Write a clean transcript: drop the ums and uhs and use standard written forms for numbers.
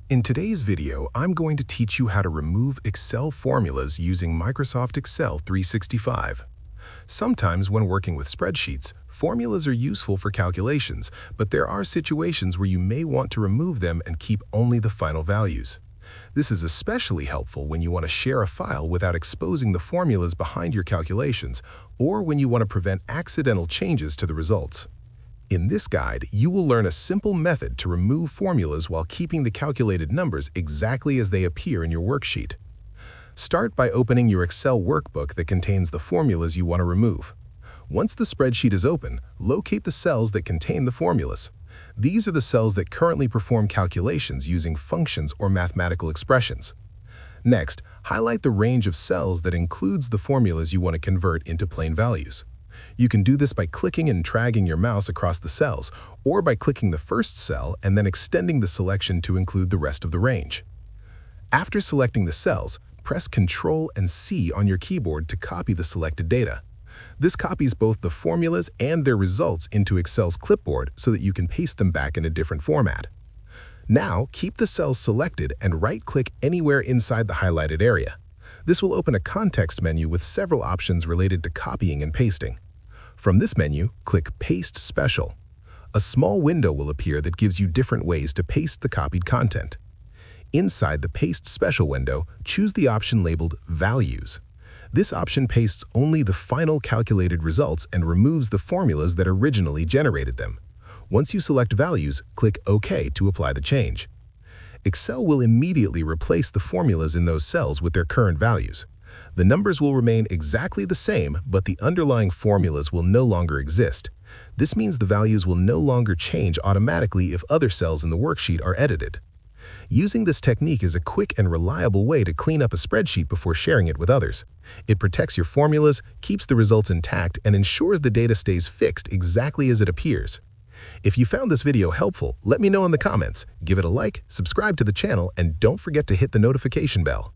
In today's video, I'm going to teach you how to remove Excel formulas using Microsoft Excel 365. Sometimes when working with spreadsheets, formulas are useful for calculations, but there are situations where you may want to remove them and keep only the final values. This is especially helpful when you want to share a file without exposing the formulas behind your calculations, or when you want to prevent accidental changes to the results. In this guide, you will learn a simple method to remove formulas while keeping the calculated numbers exactly as they appear in your worksheet. Start by opening your Excel workbook that contains the formulas you want to remove. Once the spreadsheet is open, locate the cells that contain the formulas. These are the cells that currently perform calculations using functions or mathematical expressions. Next, highlight the range of cells that includes the formulas you want to convert into plain values. You can do this by clicking and dragging your mouse across the cells, or by clicking the first cell and then extending the selection to include the rest of the range. After selecting the cells, press Ctrl and C on your keyboard to copy the selected data. This copies both the formulas and their results into Excel's clipboard so that you can paste them back in a different format. Now, keep the cells selected and right-click anywhere inside the highlighted area. This will open a context menu with several options related to copying and pasting. From this menu, click Paste Special. A small window will appear that gives you different ways to paste the copied content. Inside the Paste Special window, choose the option labeled Values. This option pastes only the final calculated results and removes the formulas that originally generated them. Once you select Values, click OK to apply the change. Excel will immediately replace the formulas in those cells with their current values. The numbers will remain exactly the same, but the underlying formulas will no longer exist. This means the values will no longer change automatically if other cells in the worksheet are edited. Using this technique is a quick and reliable way to clean up a spreadsheet before sharing it with others. It protects your formulas, keeps the results intact, and ensures the data stays fixed exactly as it appears. If you found this video helpful, let me know in the comments. Give it a like, subscribe to the channel, and don't forget to hit the notification bell.